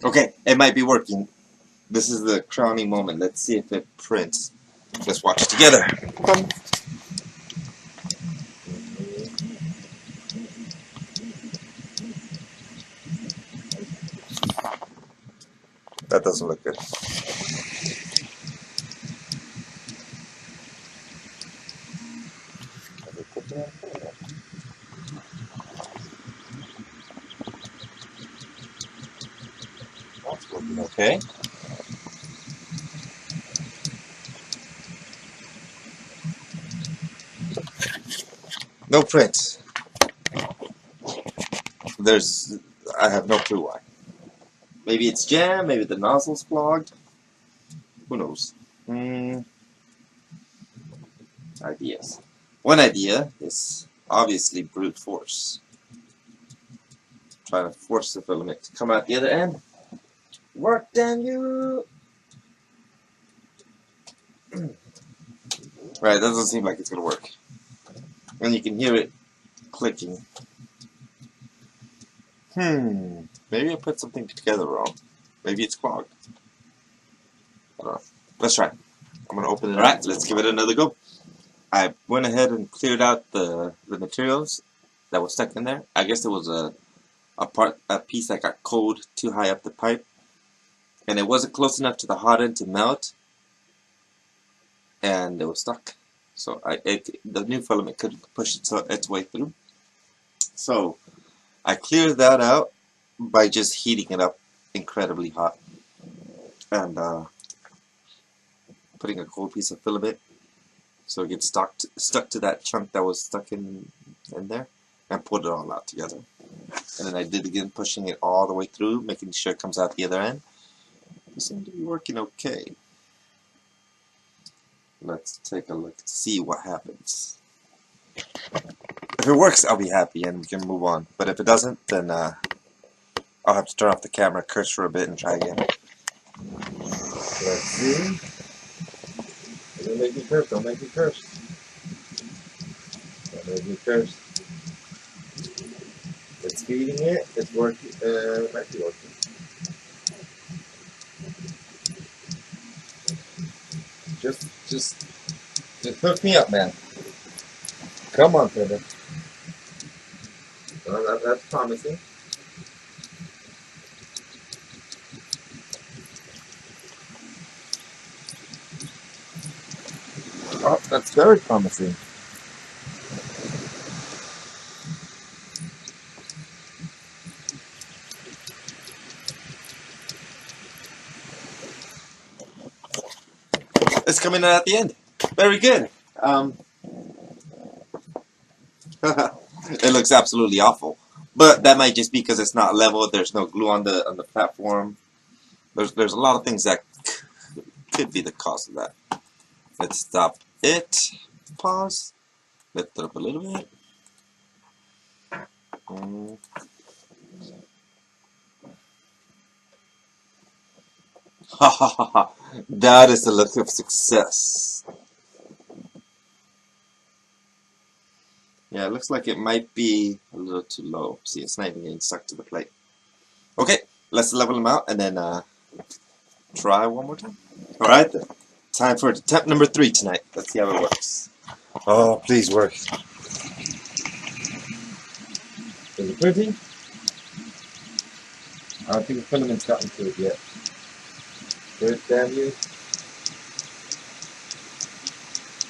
Okay, it might be working. This is the crowning moment. Let's see if it prints. Let's watch it together. That doesn't look good. That's working okay. No print. There's. I have no clue why. Maybe it's jam. Maybe the nozzle's clogged. Who knows? Ideas. One idea is obviously brute force. Trying to force the filament to come out the other end. Work, damn you! Right, that doesn't seem like it's gonna work. And you can hear it clicking. Maybe I put something together wrong. Maybe it's clogged. I don't know. Let's try. I'm gonna open it. Alright, let's give it another go. I went ahead and cleared out the materials that was stuck in there. I guess it was a piece that got cold too high up the pipe, and it wasn't close enough to the hot end to melt, and it was stuck. So the new filament couldn't push its way through. So I cleared that out by just heating it up incredibly hot and putting a cold piece of filament so it gets stuck to that chunk that was stuck in there, and put it all out together. And then I did again, pushing it all the way through, making sure it comes out the other end. It seemed to be working okay. Let's take a look to see what happens. If it works, I'll be happy and we can move on. But if it doesn't, then I'll have to turn off the camera, curse for a bit, and try again. Let's see. Don't make me curse. Don't make me curse. Don't make me curse. It's feeding it. It's working. It might be working. Just hook me up, man. Come on, Panda. Well, that's promising. Oh, that's very promising. It's coming out at the end. Very good. It looks absolutely awful, but that might just be because it's not level. There's no glue on the platform. There's a lot of things that could be the cause of that. Let's stop it. Pause. Lift it up a little bit. Ha ha ha ha. That is the look of success. Yeah, it looks like it might be a little too low. See, it's not even getting stuck to the plate. Okay, let's level them out and then try one more time. Alright, time for attempt number 3 tonight. Let's see how it works. Oh, please work. Is it printing? I don't think the filament's gotten to it yet. Good, damn you.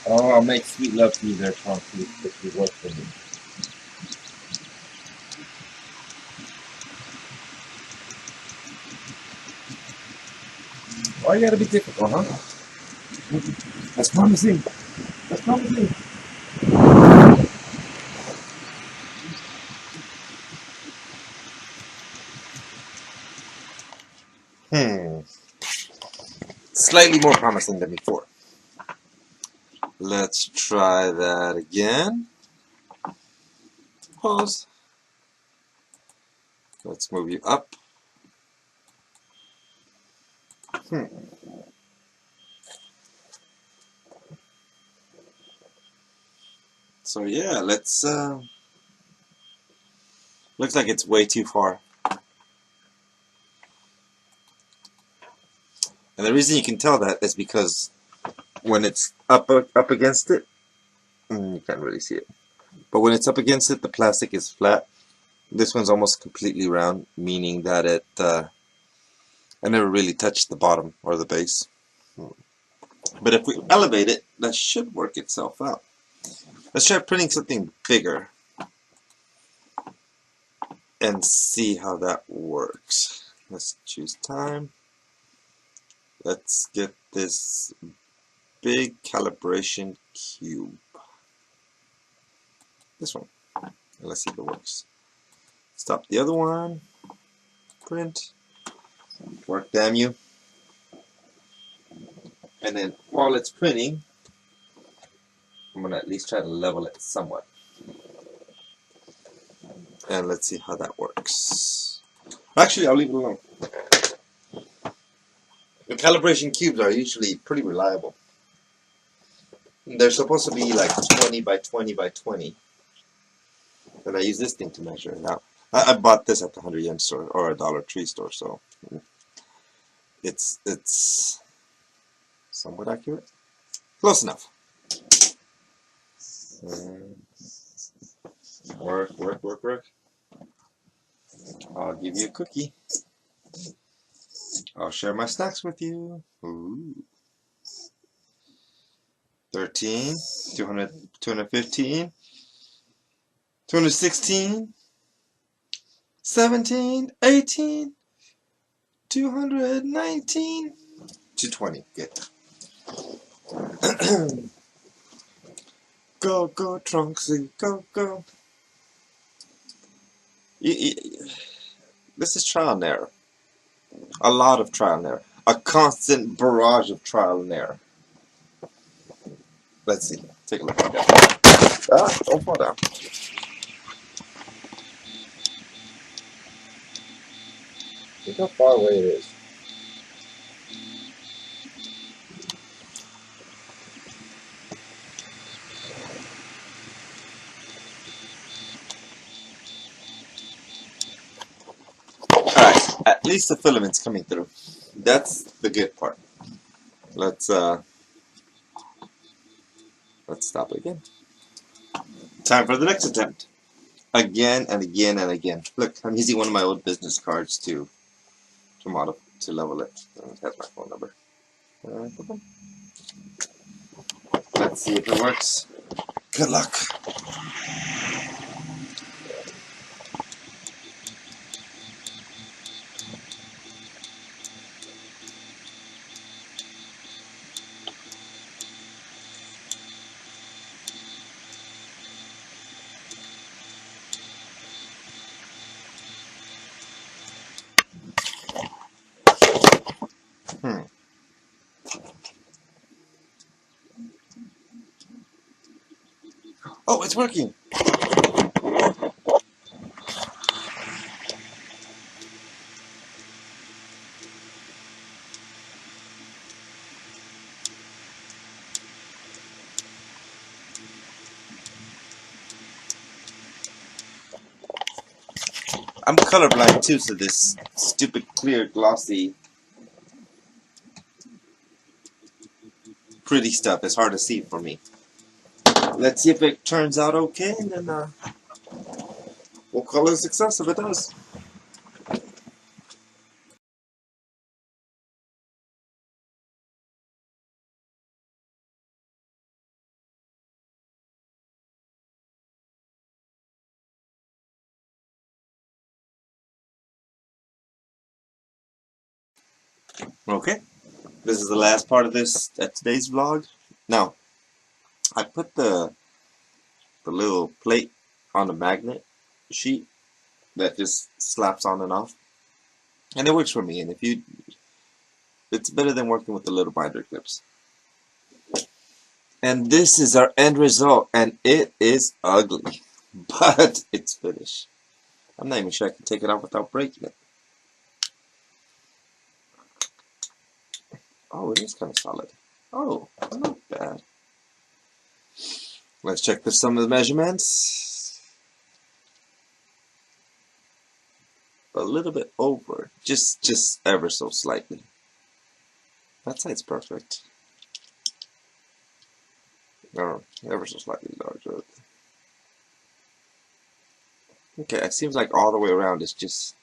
Oh, I'll make sweet love to you there, Tronxy, if you work for me. Why you gotta be difficult, huh? That's promising. That's promising. Slightly more promising than before. Let's try that again. Pause. Let's move you up. So yeah, let's looks like it's way too far. And the reason you can tell that is because when it's up against it, you can't really see it. But when it's up against it, the plastic is flat. This one's almost completely round, meaning that I never really touched the bottom or the base. But if we elevate it, that should work itself out. Let's try printing something bigger and see how that works. Let's choose time. Let's get this big calibration cube. This one. And let's see if it works. Stop the other one. Print. Work, damn you. And then while it's printing, I'm going to at least try to level it somewhat. And let's see how that works. Actually, I'll leave it alone. The calibration cubes are usually pretty reliable. They're supposed to be like 20 by 20 by 20. And I use this thing to measure it out. I bought this at the 100 yen store or a Dollar Tree store, so it's somewhat accurate. Close enough. Work, work, work, work. I'll give you a cookie. I'll share my snacks with you. Ooh. 13, 200, 215, 216, 17, 18, 219, 220. Good. Go, go, Tronxy, go, go. This is trial and error. A lot of trial and error. A constant barrage of trial and error. Let's see. Take a look at that. Ah, don't fall down. Look how far away it is. Alright, at least the filament's coming through. That's the good part. Let's stop it again. Time for the next attempt. Again and again and again. Look, I'm using one of my old business cards to level it. It has my phone number. Let's see if it works. Good luck. Oh, it's working. I'm colorblind too, so this stupid clear glossy pretty stuff is hard to see for me. Let's see if it turns out okay, and then we'll call it a success if it does. Okay, this is the last part of today's vlog. Now, I put the little plate on the magnet sheet that just slaps on and off, and it works for me. And it's better than working with the little binder clips. And this is our end result, and it is ugly, but it's finished. I'm not even sure I can take it off without breaking it. Oh, it is kind of solid. Oh, not bad. Let's check some of the measurements. A little bit over, just ever so slightly. That side's perfect. No, ever so slightly larger. Okay, it seems like all the way around is just,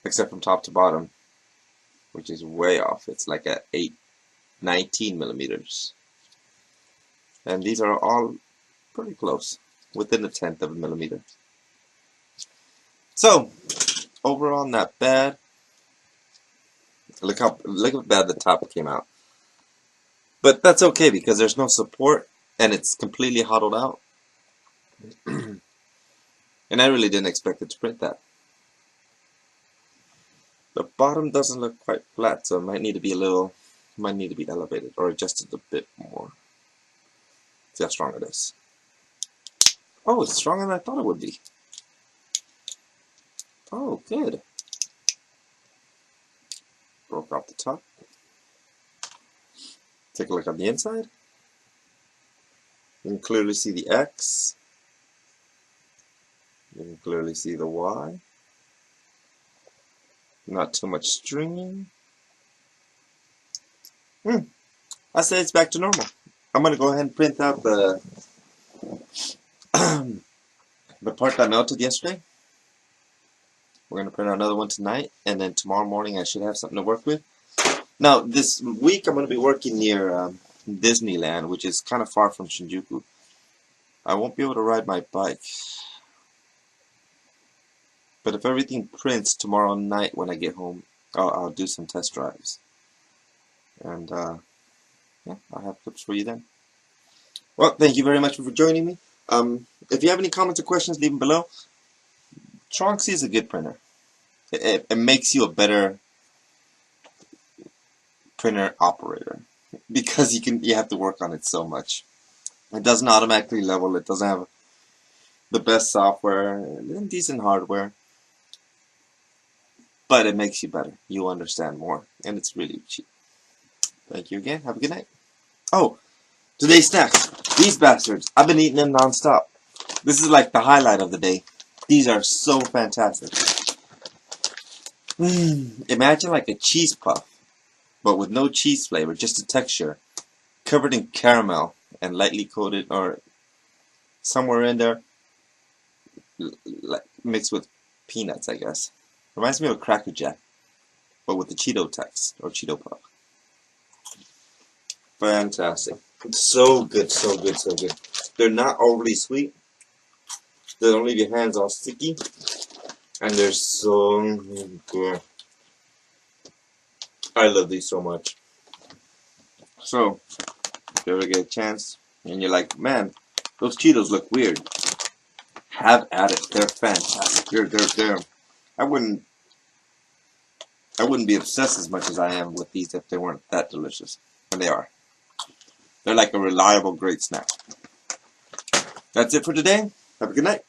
except from top to bottom, which is way off. It's like at 19 millimeters. And these are all pretty close, within a tenth of a millimeter. So, overall not bad. Look how bad the top came out. But that's okay because there's no support and it's completely hollowed out. And I really didn't expect it to print that. The bottom doesn't look quite flat, so it might need to be elevated or adjusted a bit more. See how strong it is. Oh, it's stronger than I thought it would be. Oh, good. Broke off the top. Take a look on the inside. You can clearly see the X. You can clearly see the Y. Not too much stringing. I say it's back to normal. I'm going to go ahead and print out the the part that melted yesterday. We're going to print out another one tonight, and then tomorrow morning I should have something to work with. Now, this week I'm going to be working near Disneyland, which is kind of far from Shinjuku. I won't be able to ride my bike. But if everything prints tomorrow night when I get home, I'll do some test drives. And, yeah, I'll have clips for you then. Well, thank you very much for joining me. If you have any comments or questions, leave them below. Tronxy is a good printer. It makes you a better printer operator because you have to work on it so much. It doesn't automatically level. It doesn't have the best software and decent hardware, but it makes you better. You understand more, and it's really cheap. Thank you again. Have a good night. Oh, today's snacks. These bastards. I've been eating them non-stop. This is like the highlight of the day. These are so fantastic. Imagine like a cheese puff, but with no cheese flavor, just a texture, covered in caramel and lightly coated, or somewhere in there, mixed with peanuts, I guess. Reminds me of a Cracker Jack, but with the Cheeto text, or Cheeto puff. Fantastic. So good, so good, so good. They're not overly sweet. They don't leave your hands all sticky. And they're so good. I love these so much. So, if you ever get a chance, and you're like, man, those Cheetos look weird, have at it. They're fantastic. They're. I wouldn't be obsessed as much as I am with these if they weren't that delicious. And they are. They're like a reliable, great snack. That's it for today. Have a good night.